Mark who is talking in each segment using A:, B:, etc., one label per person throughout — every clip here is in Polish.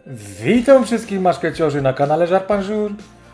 A: Witam wszystkich maszkeciorzy na kanale Żarpanżur,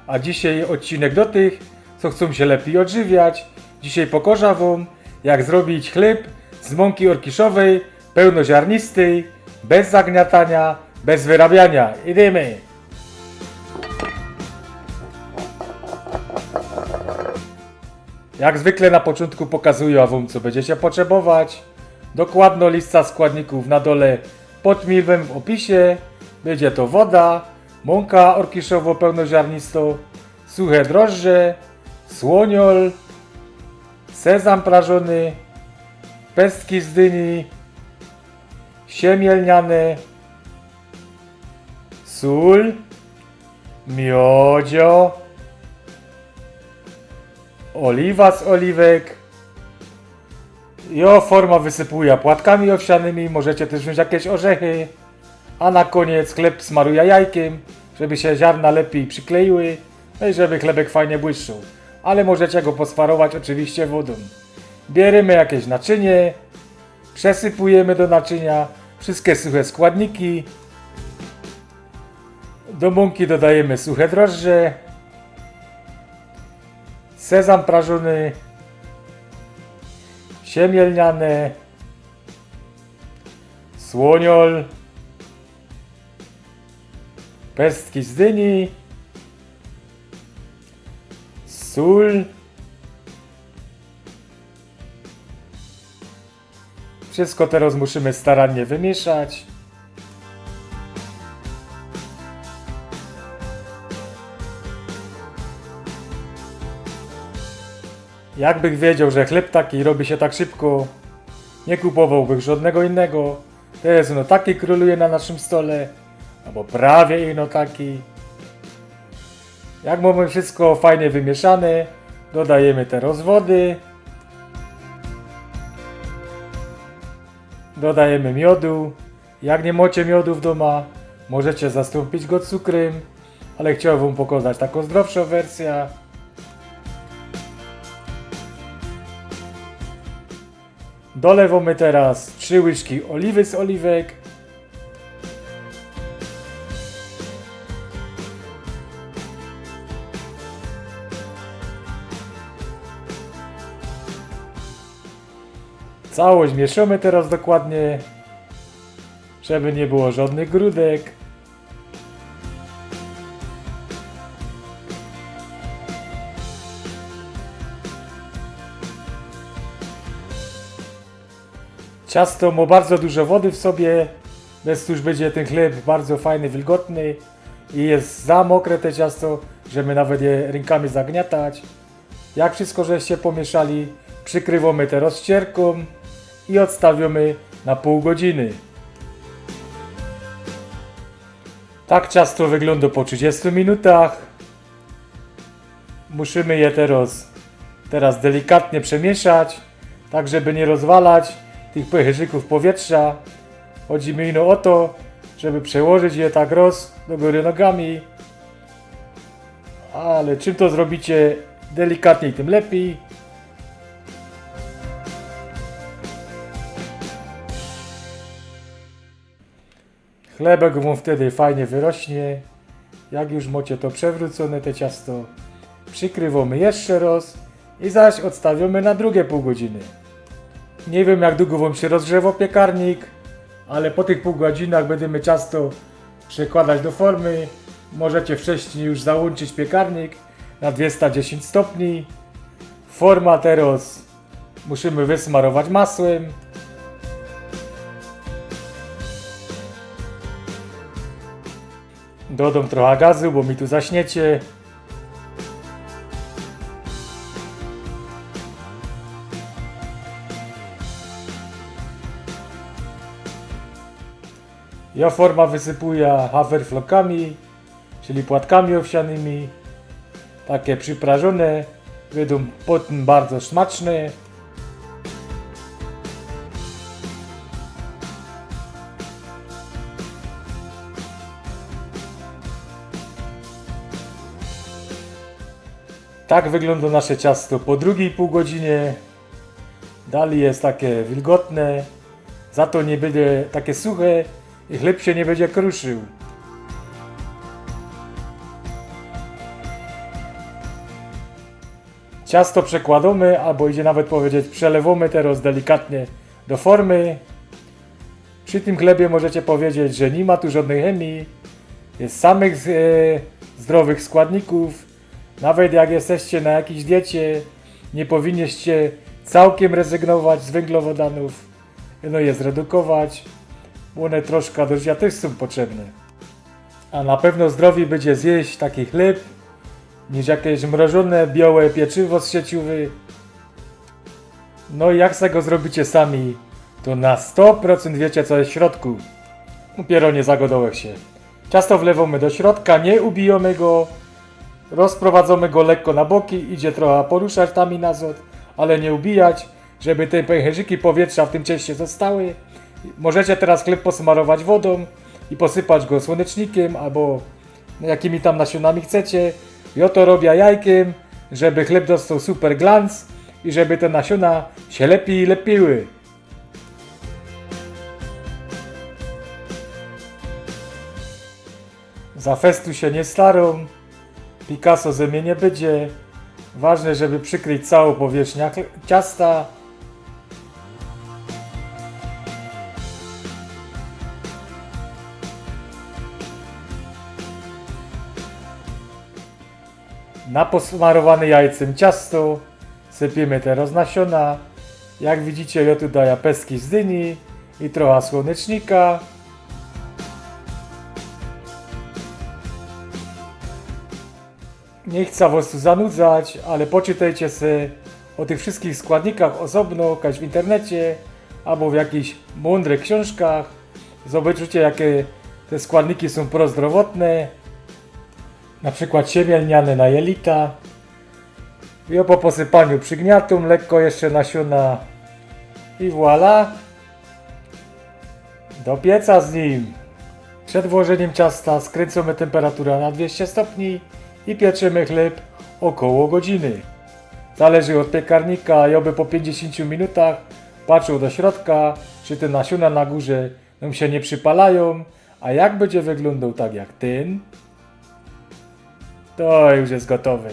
A: a dzisiaj odcinek do tych, co chcą się lepiej odżywiać. Dzisiaj pokażę wam, jak zrobić chleb z mąki orkiszowej, pełnoziarnistej, bez zagniatania, bez wyrabiania. Idziemy! Jak zwykle na początku pokazuję wam, co będziecie potrzebować. Dokładna lista składników na dole pod filmem w opisie. Będzie to woda, mąka orkiszowo pełnoziarnista, suche drożdże, słoniol, sezam prażony, pestki z dyni, siemię lniane, sól, miodzio, oliwa z oliwek. Forma wysypuję płatkami owsianymi, możecie też wziąć jakieś orzechy. A na koniec chleb smaruję jajkiem, żeby się ziarna lepiej przykleiły, no i żeby chlebek fajnie błyszczał. Ale możecie go posmarować oczywiście wodą. Bierzemy jakieś naczynie, przesypujemy do naczynia wszystkie suche składniki. Do mąki dodajemy suche drożdże, sezam prażony, siemię lniane, słoniol, pestki z dyni, sól, wszystko teraz musimy starannie wymieszać. Jakbych wiedział, że chleb taki robi się tak szybko, nie kupowałbym żadnego innego. To jest taki króluje na naszym stole, albo prawie taki. Jak mamy wszystko fajnie wymieszane, dodajemy teraz wody, dodajemy miodu. Jak nie macie miodu w domu, możecie zastąpić go cukrem, ale chciałem wam pokazać taką zdrowszą wersję. Dolewamy teraz 3 łyżki oliwy z oliwek. Całość mieszamy teraz dokładnie, żeby nie było żadnych grudek. Ciasto ma bardzo dużo wody w sobie, bez to już będzie ten chleb bardzo fajny, wilgotny i jest za mokre te ciasto, żeby nawet je rękami zagniatać. Jak wszystko żeście pomieszali, przykrywamy teraz ścierką i odstawiamy na pół godziny. Tak ciasto wygląda po 30 minutach. Musimy je teraz delikatnie przemieszać, tak żeby nie rozwalać tych pęcherzyków powietrza. Chodzi mi o to, żeby przełożyć je tak do góry nogami. Ale czym to zrobicie delikatniej, tym lepiej. Chlebek wam wtedy fajnie wyrośnie. Jak już macie to przewrócone, te ciasto, przykrywamy jeszcze raz i zaś odstawiamy na drugie pół godziny. Nie wiem, jak długo wam się rozgrzewa piekarnik, ale po tych pół godzinach będziemy ciasto przekładać do formy. Możecie wcześniej już załączyć piekarnik na 210 stopni. Forma teraz musimy wysmarować masłem. Dodam trochę gazu, bo mi tu zaśniecie. Ja forma wysypuję haferflokami, czyli płatkami owsianymi. Takie przyprażone, będą potem bardzo smaczne. Tak wygląda nasze ciasto po drugiej pół godzinie. Dalej jest takie wilgotne, za to nie będzie takie suche i chleb się nie będzie kruszył. Ciasto przekładamy, albo idzie nawet powiedzieć przelewamy teraz delikatnie do formy. Przy tym chlebie możecie powiedzieć, że nie ma tu żadnej chemii. Jest samych zdrowych składników. Nawet jak jesteście na jakiejś diecie, nie powinniście całkiem rezygnować z węglowodanów. No je zredukować. One troszkę do życia też są potrzebne. A na pewno zdrowiej będzie zjeść taki chleb, niż jakieś mrożone, białe pieczywo z sieciowy. No i jak z tego zrobicie sami, to na 100% wiecie co jest w środku. Dopiero nie zagodołek się. Ciasto wlewamy do środka, nie ubijamy go. Rozprowadzamy go lekko na boki, idzie trochę poruszać tam i nazad, ale nie ubijać, żeby te pęcherzyki powietrza w tym cieście zostały. Możecie teraz chleb posmarować wodą i posypać go słonecznikiem albo jakimi tam nasionami chcecie. Ja to robię jajkiem, żeby chleb dostał super glans i żeby te nasiona się lepiej lepiły. Za festu się nie starą, Picasso ze mnie nie będzie. Ważne, żeby przykryć całą powierzchnię ciasta. Na posmarowane jajcem ciasto sypiemy teraz nasiona. Jak widzicie, ja tu daję pestki z dyni i trochę słonecznika. Nie chcę was tu zanudzać, ale poczytajcie sobie o tych wszystkich składnikach osobno, kaś w internecie albo w jakichś mądrych książkach. Zobaczycie, jakie te składniki są prozdrowotne. Na przykład siemię lniane na jelita. I po posypaniu przygniatum lekko jeszcze nasiona i voilà. Do pieca z nim. Przed włożeniem ciasta skręcamy temperaturę na 200 stopni i pieczemy chleb około godziny. Zależy od piekarnika, ja by po 50 minutach patrzę do środka, czy te nasiona na górze nam się nie przypalają, a jak będzie wyglądał tak jak ten, to już jest gotowy.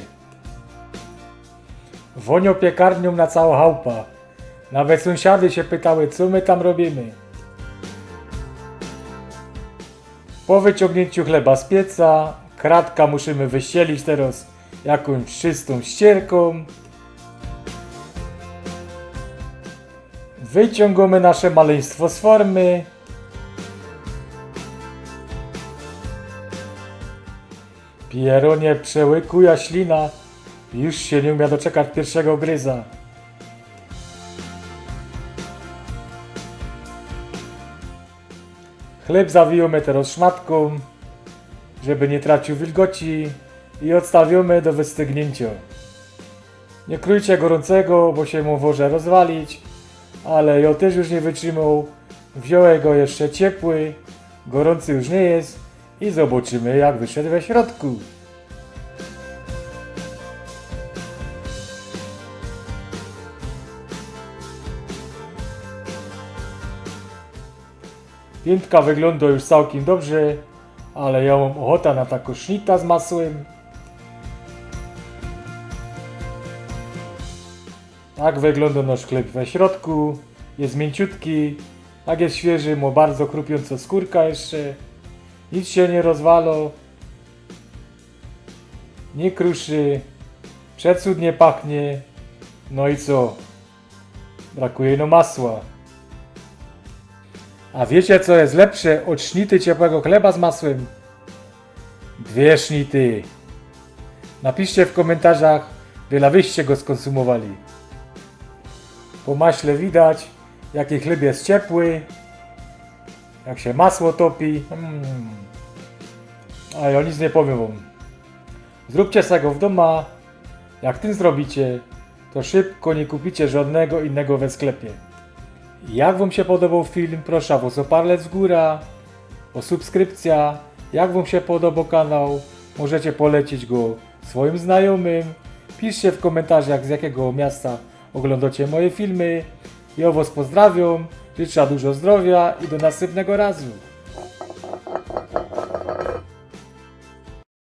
A: Wonio piekarnią na całą chałupa. Nawet sąsiady się pytały, co my tam robimy. Po wyciągnięciu chleba z pieca, kratka musimy wyścielić teraz jakąś czystą ścierką. Wyciągamy nasze maleństwo z formy. Pieronie przełykuje ślina. Już się nie umie doczekać pierwszego gryza. Chleb zawijamy teraz szmatką, żeby nie tracił wilgoci i odstawiamy do wystygnięcia. Nie krójcie gorącego, bo się mu może rozwalić, ale ja też już nie wytrzymał. Wziąłem go jeszcze ciepły, gorący już nie jest i zobaczymy, jak wyszedł we środku. Piętka wygląda już całkiem dobrze, ale ja mam ochotę na taką sznita z masłem. Tak wygląda nasz chleb we środku. Jest mięciutki, tak jest świeży, ma bardzo chrupiąca skórka jeszcze. Nic się nie rozwala. Nie kruszy. Przecudnie pachnie. No i co? Brakuje no masła. A wiecie co jest lepsze od sznity ciepłego chleba z masłem? 2 sznity. Napiszcie w komentarzach, ile wyście go skonsumowali. Po maśle widać, jaki chleb jest ciepły, jak się masło topi. A ja nic nie powiem wam. Zróbcie sobie go w domu. Jak tym zrobicie, to szybko nie kupicie żadnego innego we sklepie. Jak wam się podobał film, proszę was o palec w górę, o subskrypcja. Jak wam się podobał kanał, możecie polecić go swoim znajomym. Piszcie w komentarzach, z jakiego miasta oglądacie moje filmy. Ja was pozdrawiam, życzę dużo zdrowia i do następnego razu.